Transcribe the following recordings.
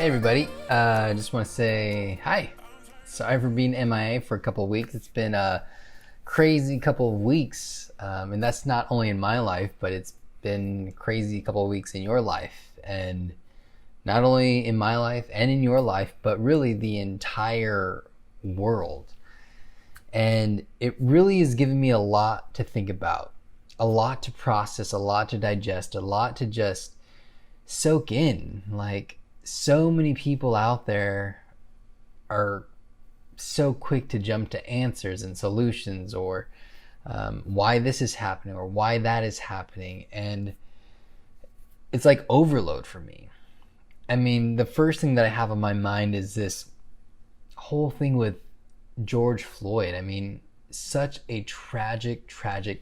Hey everybody, I just want to say hi. Sorry for being MIA for a couple of weeks. It's been a crazy couple of weeks, and that's not only in my life, but it's been crazy couple of weeks in your life, and not only in my life and in your life, but really the entire world. And it really has given me a lot to think about, a lot to process, a lot to digest, a lot to just soak in. Like, so many people out there are so quick to jump to answers and solutions, or why this is happening or why that is happening, and it's like overload for me. I mean, the first thing that I have on my mind is this whole thing with George Floyd. I mean, such a tragic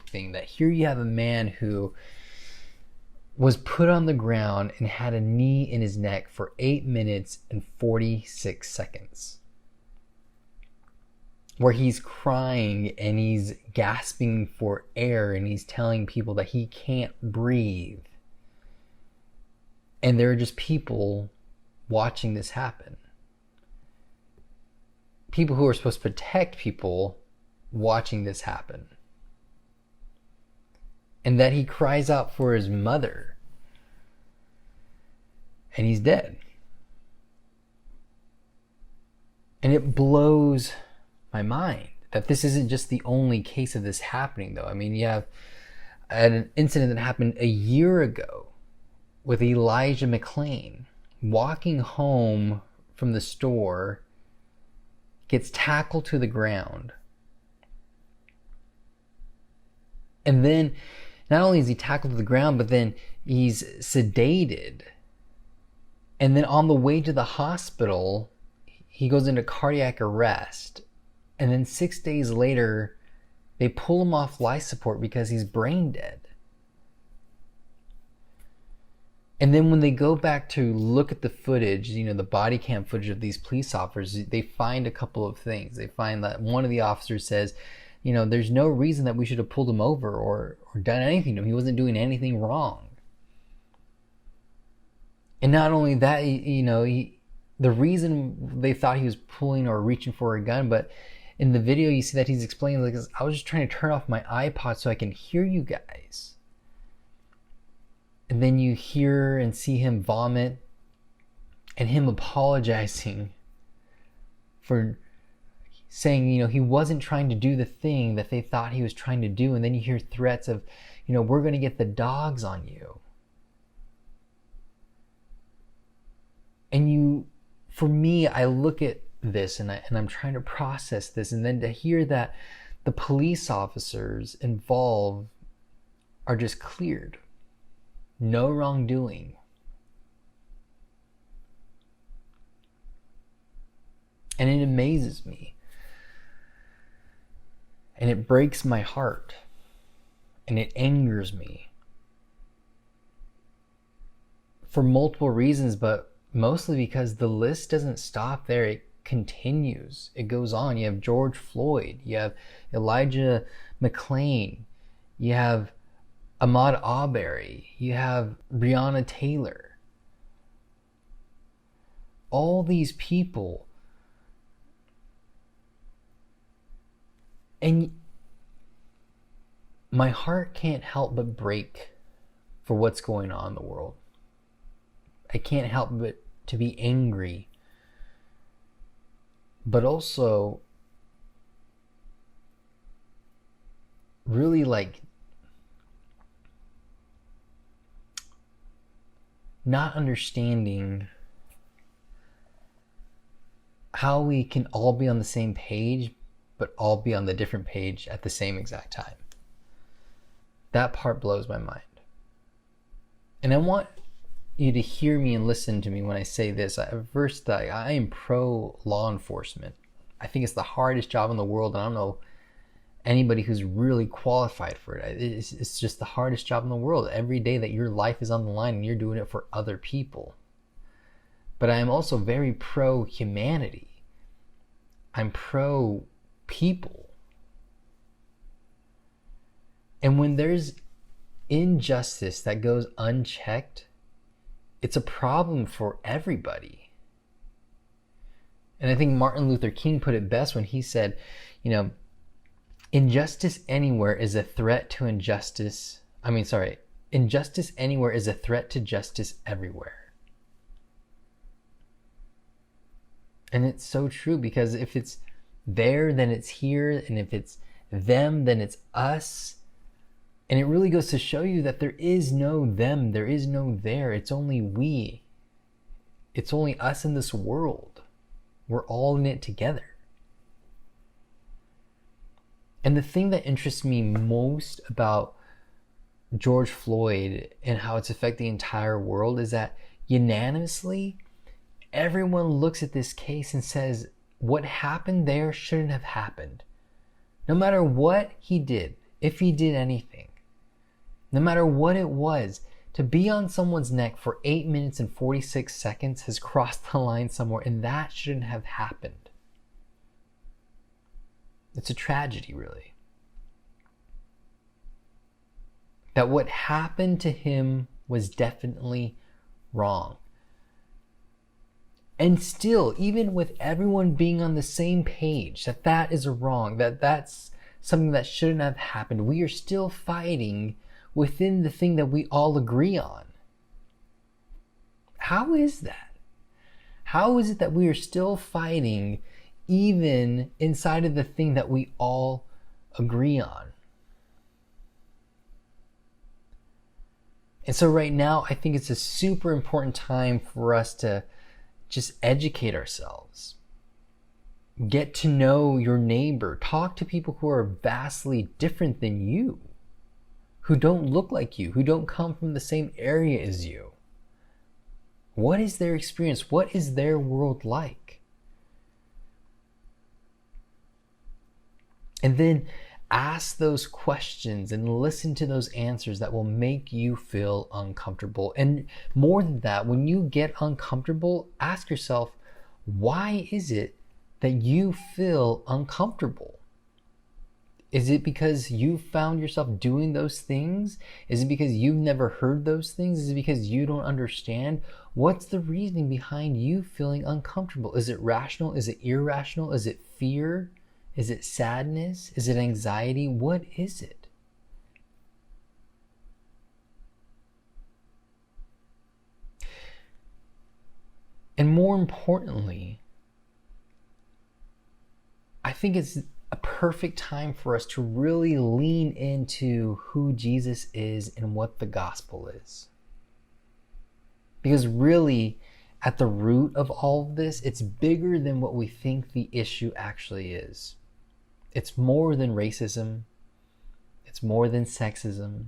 thing that here you have a man who was put on the ground and had a knee in his neck for 8 minutes and 46 seconds. Where he's crying and he's gasping for air and he's telling people that he can't breathe. And there are just people watching this happen. People who are supposed to protect people watching this happen. And that he cries out for his mother. And he's dead. And it blows my mind that this isn't just the only case of this happening, though. I mean, you have an incident that happened a year ago with Elijah McClain walking home from the store, gets tackled to the ground. And then not only is he tackled to the ground, but then he's sedated. And then on the way to the hospital, he goes into cardiac arrest. And then 6 days later, they pull him off life support because he's brain dead. And then when they go back to look at the footage, the body cam footage of these police officers, they find a couple of things. They find that one of the officers says, there's no reason that we should have pulled him over or done anything to him. He wasn't doing anything wrong. And not only that, the reason they thought he was pulling or reaching for a gun, but in the video you see that he's explaining, like, I was just trying to turn off my iPod so I can hear you guys. And then you hear and see him vomit and him apologizing for saying, he wasn't trying to do the thing that they thought he was trying to do. And then you hear threats of, we're going to get the dogs on you. And for me, I look at this and I'm trying to process this. And then to hear that the police officers involved are just cleared. No wrongdoing. And it amazes me. And it breaks my heart. And it angers me. For multiple reasons, but mostly because the list doesn't stop there. It continues. It goes on. You have George Floyd. You have Elijah McClain. You have Ahmaud Arbery. You have Breonna Taylor. All these people. And my heart can't help but break for what's going on in the world. I can't help but to be angry. But also really not understanding how we can all be on the same page, but all be on the different page at the same exact time. That part blows my mind. And I want you to hear me and listen to me when I say this. First, I am pro law enforcement. I think it's the hardest job in the world, and I don't know anybody who's really qualified for it. It's just the hardest job in the world. Every day that your life is on the line and you're doing it for other people. But I am also very pro humanity. I'm pro people. And when there's injustice that goes unchecked, it's a problem for everybody. And I think Martin Luther King put it best when he said, injustice anywhere is a threat to injustice. Injustice anywhere is a threat to justice everywhere. And it's so true, because if it's there, then it's here. And if it's them, then it's us. And it really goes to show you that there is no them, there is no there. It's only we. It's only us in this world. We're all in it together. And the thing that interests me most about George Floyd and how it's affecting the entire world is that unanimously, everyone looks at this case and says, what happened there shouldn't have happened. No matter what he did, if he did anything, no matter what it was, to be on someone's neck for 8 minutes and 46 seconds has crossed the line somewhere, and that shouldn't have happened. It's a tragedy, really. That what happened to him was definitely wrong. And still, even with everyone being on the same page, that is wrong, that's something that shouldn't have happened, we are still fighting within the thing that we all agree on. How is that? How is it that we are still fighting even inside of the thing that we all agree on? And so right now, I think it's a super important time for us to just educate ourselves. Get to know your neighbor. Talk to people who are vastly different than you, who don't look like you, who don't come from the same area as you. What is their experience? What is their world like? And then ask those questions and listen to those answers that will make you feel uncomfortable. And more than that, when you get uncomfortable, ask yourself, why is it that you feel uncomfortable? Is it because you found yourself doing those things? Is it because you've never heard those things? Is it because you don't understand? What's the reasoning behind you feeling uncomfortable? Is it rational? Is it irrational? Is it fear? Is it sadness? Is it anxiety? What is it? And more importantly, I think it's a perfect time for us to really lean into who Jesus is and what the gospel is. Because really, at the root of all of this, it's bigger than what we think the issue actually is. It's more than racism. It's more than sexism.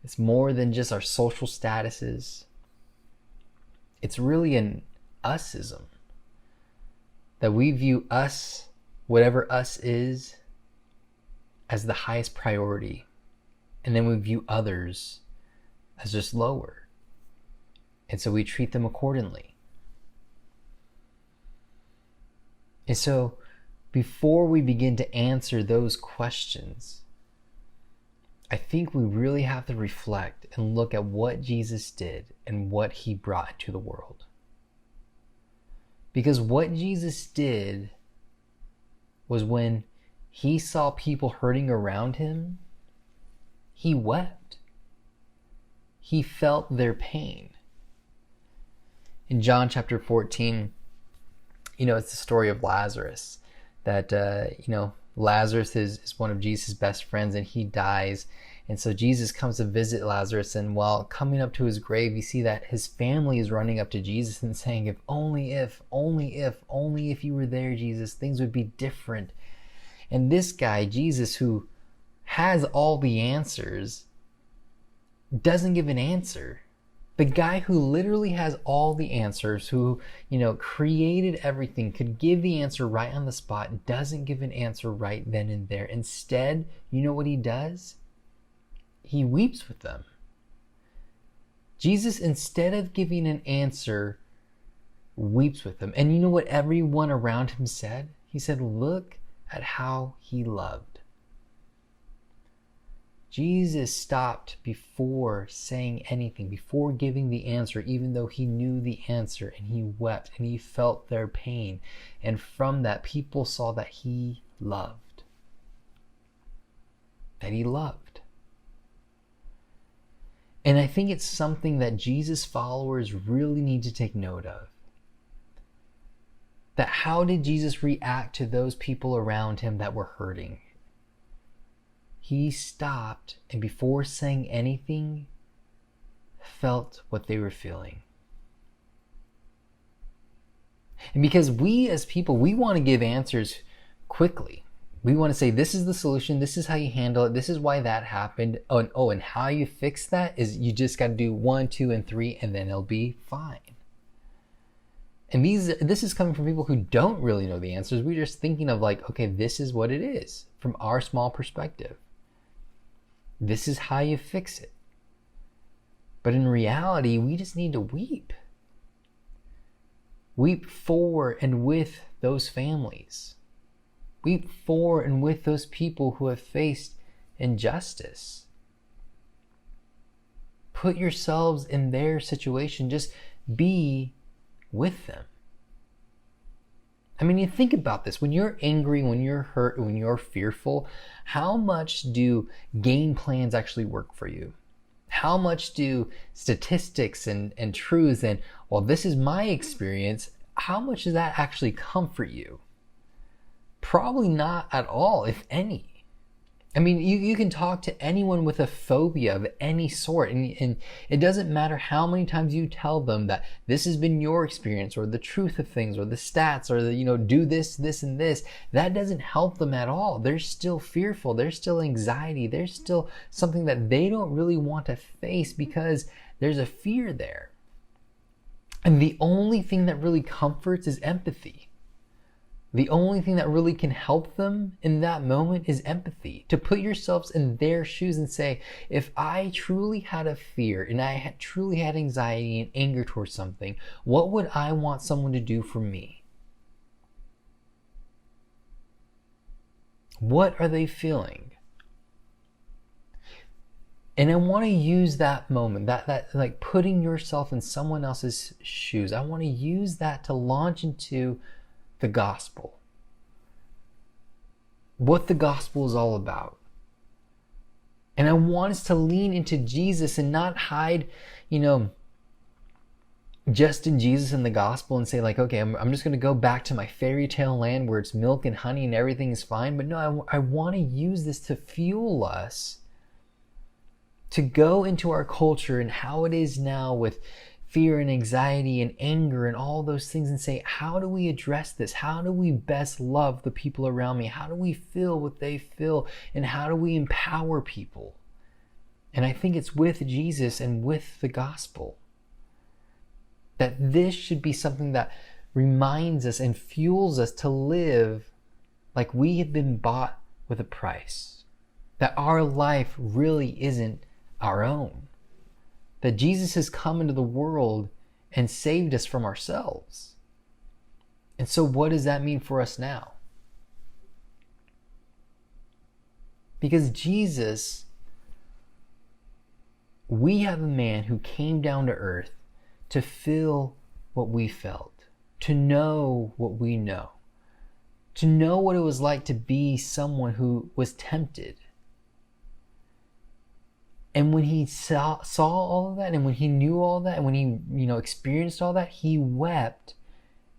It's more than just our social statuses. It's really an usism. That we view us, whatever us is, as the highest priority. And then we view others as just lower. And so we treat them accordingly. And so before we begin to answer those questions, I think we really have to reflect and look at what Jesus did and what he brought to the world. Because what Jesus did was when he saw people hurting around him, he wept. He felt their pain. In John chapter 14, it's the story of Lazarus. That, Lazarus is one of Jesus' best friends, and he dies. And so Jesus comes to visit Lazarus, and while coming up to his grave, you see that his family is running up to Jesus and saying, if only if you were there, Jesus, things would be different. And this guy, Jesus, who has all the answers, doesn't give an answer. The guy who literally has all the answers, who, created everything, could give the answer right on the spot, doesn't give an answer right then and there. Instead, you know what he does? He weeps with them. Jesus, instead of giving an answer, weeps with them. And you know what everyone around him said? He said, look at how he loved. Jesus stopped before saying anything, before giving the answer, even though he knew the answer, and he wept and he felt their pain. And from that, people saw that he loved. That he loved. And I think it's something that Jesus followers really need to take note of. That how did Jesus react to those people around him that were hurting? He stopped, and before saying anything, felt what they were feeling. And because we as people, we want to give answers quickly. We want to say, this is the solution, this is how you handle it, this is why that happened. And how you fix that is you just got to do 1, 2, and 3, and then it'll be fine. And this is coming from people who don't really know the answers. We're just thinking of like, okay, this is what it is from our small perspective. This is how you fix it. But in reality, we just need to weep. Weep for and with those families. Weep for and with those people who have faced injustice. Put yourselves in their situation. Just be with them. I mean, you think about this. When you're angry, when you're hurt, when you're fearful, how much do game plans actually work for you? How much do statistics and truths and, well, this is my experience, how much does that actually comfort you? Probably not at all, if any. I mean, you can talk to anyone with a phobia of any sort, and it doesn't matter how many times you tell them that this has been your experience, or the truth of things, or the stats, or the, do this, this, and this. That doesn't help them at all. They're still fearful. There's still anxiety. There's still something that they don't really want to face because there's a fear there. And the only thing that really comforts is empathy. The only thing that really can help them in that moment is empathy. To put yourselves in their shoes and say, if I truly had a fear and I truly had anxiety and anger towards something, what would I want someone to do for me? What are they feeling? And I want to use that moment, that like putting yourself in someone else's shoes. I want to use that to launch into the gospel. What the gospel is all about. And I want us to lean into Jesus and not hide, just in Jesus and the gospel and say like, okay, I'm just going to go back to my fairy tale land where it's milk and honey and everything is fine. But no, I want to use this to fuel us to go into our culture and how it is now with fear and anxiety and anger and all those things and say, how do we address this? How do we best love the people around me? How do we feel what they feel? And how do we empower people? And I think it's with Jesus and with the gospel that this should be something that reminds us and fuels us to live like we have been bought with a price. That our life really isn't our own. That Jesus has come into the world and saved us from ourselves. And so what does that mean for us now? Because Jesus, we have a man who came down to earth to feel what we felt, to know what we know, to know what it was like to be someone who was tempted. And when he saw all of that, and when he knew all that, and when he experienced all that, he wept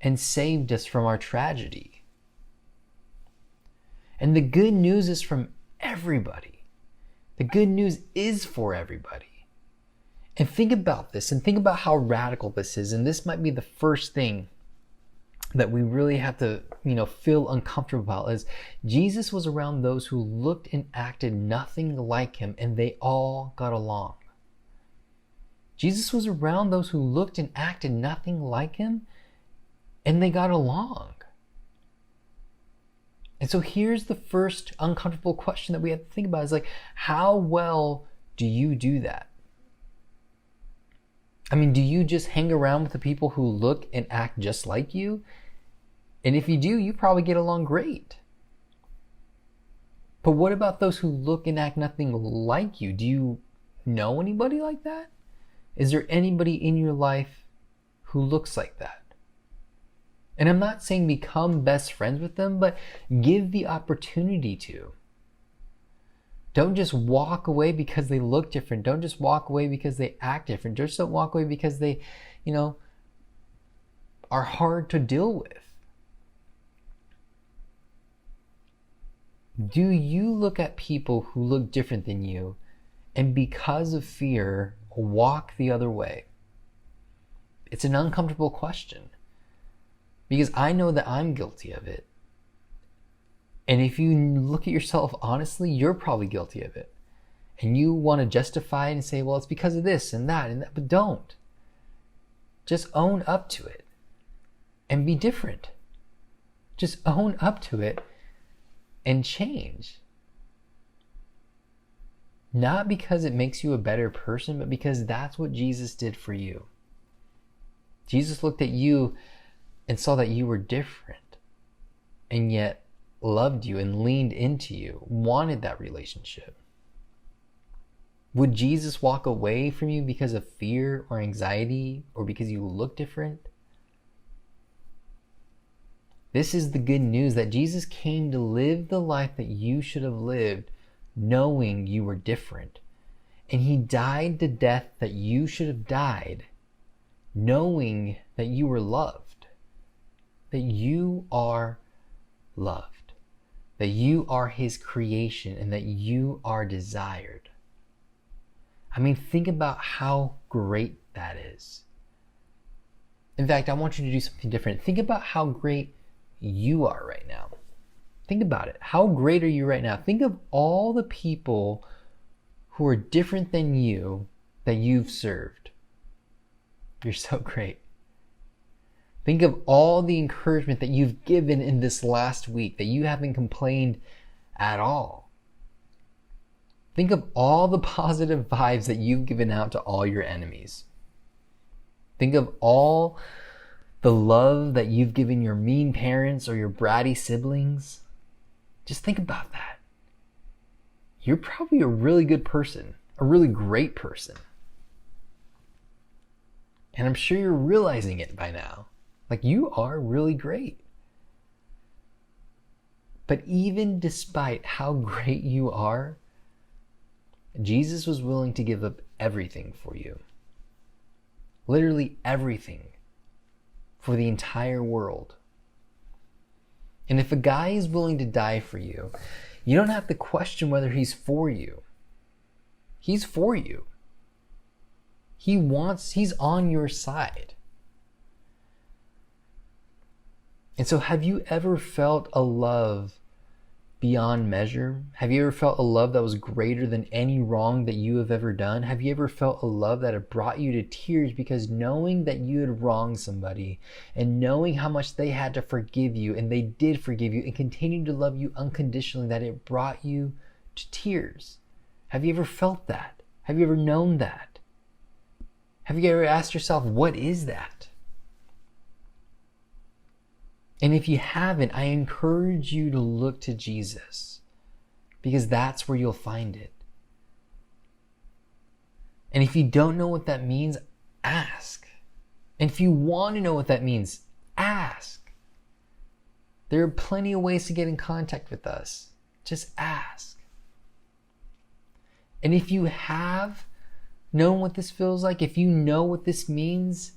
and saved us from our tragedy. And the good news is from everybody. The good news is for everybody. And think about this, and think about how radical this is. And this might be the first thing that we really have to, feel uncomfortable about, is Jesus was around those who looked and acted nothing like him, and they all got along. Jesus was around those who looked and acted nothing like him, and they got along. And so here's the first uncomfortable question that we have to think about, is like, how well do you do that? I mean, do you just hang around with the people who look and act just like you? And if you do, you probably get along great. But what about those who look and act nothing like you? Do you know anybody like that? Is there anybody in your life who looks like that? And I'm not saying become best friends with them, but give the opportunity to. Don't just walk away because they look different. Don't just walk away because they act different. Just don't walk away because they, are hard to deal with. Do you look at people who look different than you and because of fear walk the other way? It's an uncomfortable question because I know that I'm guilty of it. And if you look at yourself honestly, you're probably guilty of it. And you want to justify it and say, well, it's because of this and that, but don't. Just own up to it and be different. Just own up to it and change. Not because it makes you a better person, but because that's what Jesus did for you. Jesus looked at you and saw that you were different, and yet loved you and leaned into you, wanted that relationship. Would Jesus walk away from you because of fear or anxiety or because you look different? This is the good news that Jesus came to live the life that you should have lived, knowing you were different. And he died the death that you should have died, knowing that you were loved, that you are loved, that you are his creation, and that you are desired. I mean, think about how great that is. In fact, I want you to do something different. Think about how great you are right now. Think about it. How great are you right now? Think of all the people who are different than you that you've served. You're so great. Think of all the encouragement that you've given in this last week, that you haven't complained at all. Think of all the positive vibes that you've given out to all your enemies. Think of all the love that you've given your mean parents or your bratty siblings. Just think about that. You're probably a really good person, a really great person. And I'm sure you're realizing it by now. Like, you are really great. But even despite how great you are, Jesus was willing to give up everything for you. Literally everything. For the entire world. And if a guy is willing to die for you, you don't have to question whether he's for you. He's for you. He's on your side. And so have you ever felt a love beyond measure? Have you ever felt a love that was greater than any wrong that you have ever done? Have you ever felt a love that had brought you to tears because knowing that you had wronged somebody and knowing how much they had to forgive you, and they did forgive you and continued to love you unconditionally, that it brought you to tears? Have you ever felt that? Have you ever known that? Have you ever asked yourself, what is that? And if you haven't, I encourage you to look to Jesus, because that's where you'll find it. And if you don't know what that means, ask. And if you want to know what that means, ask. There are plenty of ways to get in contact with us. Just ask. And if you have known what this feels like, if you know what this means,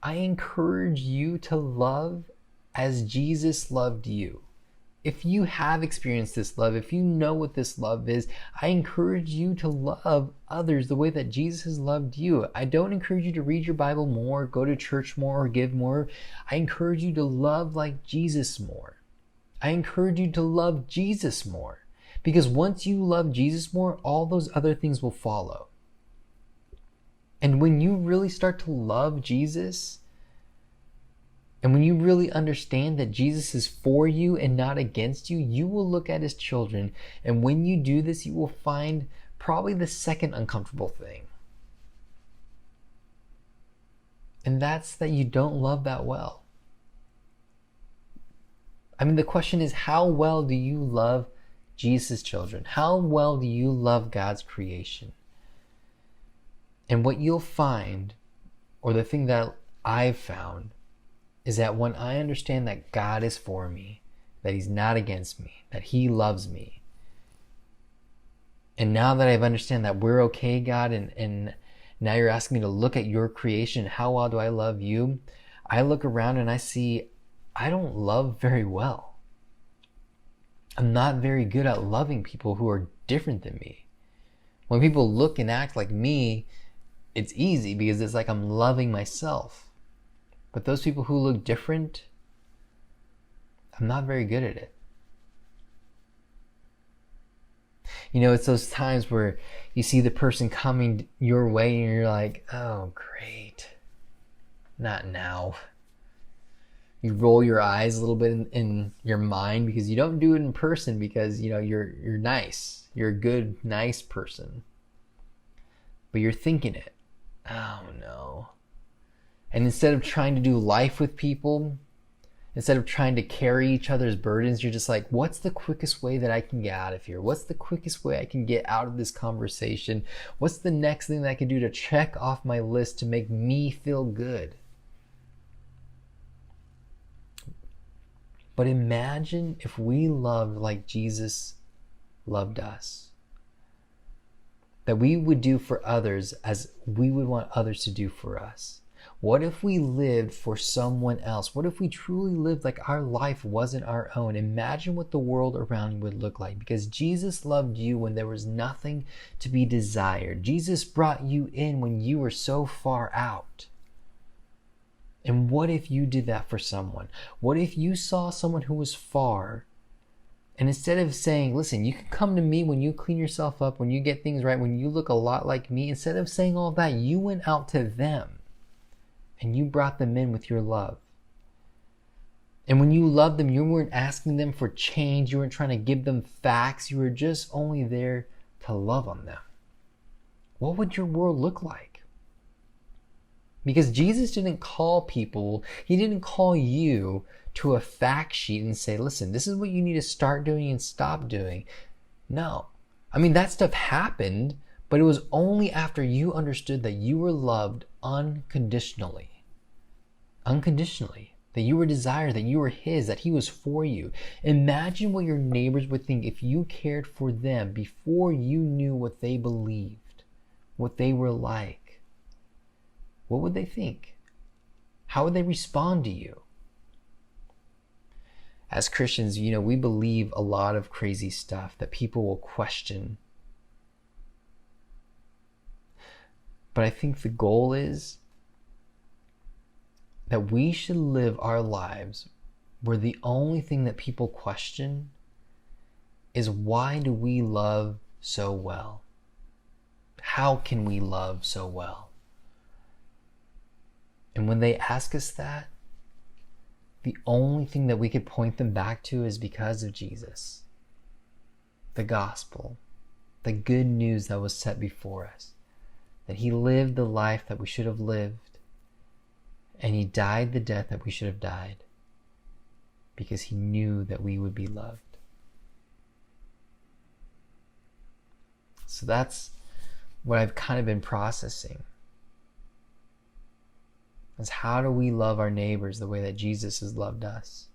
I encourage you to love as Jesus loved you. If you have experienced this love, if you know what this love is, I encourage you to love others the way that Jesus has loved you. I don't encourage you to read your Bible more, go to church more, or give more. I encourage you to love like Jesus more. I encourage you to love Jesus more. Because once you love Jesus more, all those other things will follow. And when you really start to love Jesus, and when you really understand that Jesus is for you and not against you, you will look at his children. And when you do this, you will find probably the second uncomfortable thing. And that's that you don't love that well. I mean, the question is, how well do you love Jesus' children? How well do you love God's creation? And what you'll find, or the thing that I've found, is that when I understand that God is for me, that He's not against me, that He loves me, and now that I've understand that we're okay, God, and now you're asking me to look at your creation, how well do I love you? I look around and I see I don't love very well. I'm not very good at loving people who are different than me. When people look and act like me, it's easy because it's like I'm loving myself. But those people who look different, I'm not very good at it. You know, it's those times where you see the person coming your way and you're like, oh, great. Not now. You roll your eyes a little bit in your mind because you don't do it in person because, you know, you're nice. You're a good, nice person. But you're thinking it. Oh, no. And instead of trying to do life with people, instead of trying to carry each other's burdens, you're just like, what's the quickest way that I can get out of here? What's the quickest way I can get out of this conversation? What's the next thing that I can do to check off my list to make me feel good? But imagine if we loved like Jesus loved us. That we would do for others as we would want others to do for us. What if we lived for someone else? What if we truly lived like our life wasn't our own? Imagine what the world around you would look like, because Jesus loved you when there was nothing to be desired. Jesus brought you in when you were so far out. And what if you did that for someone? What if you saw someone who was far, and instead of saying, listen, you can come to me when you clean yourself up, when you get things right, when you look a lot like me, instead of saying all that, you went out to them and you brought them in with your love. And when you loved them, you weren't asking them for change. You weren't trying to give them facts. You were just only there to love on them. What would your world look like? Because Jesus didn't call people, He didn't call you to a fact sheet and say, listen, this is what you need to start doing and stop doing. No. I mean, that stuff happened, but it was only after you understood that you were loved unconditionally. Unconditionally. That you were desired, that you were His, that He was for you. Imagine what your neighbors would think if you cared for them before you knew what they believed, what they were like. What would they think? How would they respond to you? As Christians, you know, we believe a lot of crazy stuff that people will question. But I think the goal is that we should live our lives where the only thing that people question is, why do we love so well? How can we love so well? And when they ask us that, the only thing that we could point them back to is because of Jesus. The gospel, the good news that was set before us. That He lived the life that we should have lived, and He died the death that we should have died, because He knew that we would be loved. So that's what I've kind of been processing. Is how do we love our neighbors the way that Jesus has loved us?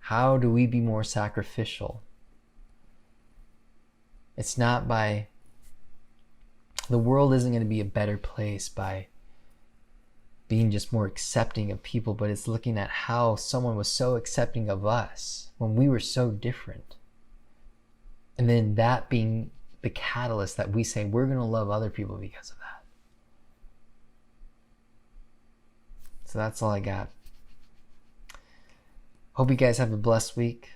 How do we be more sacrificial? It's not by, the world isn't going to be a better place by being just more accepting of people, but it's looking at how someone was so accepting of us when we were so different. And then that being the catalyst that we say we're going to love other people because of that. So that's all I got. Hope you guys have a blessed week,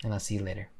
and I'll see you later.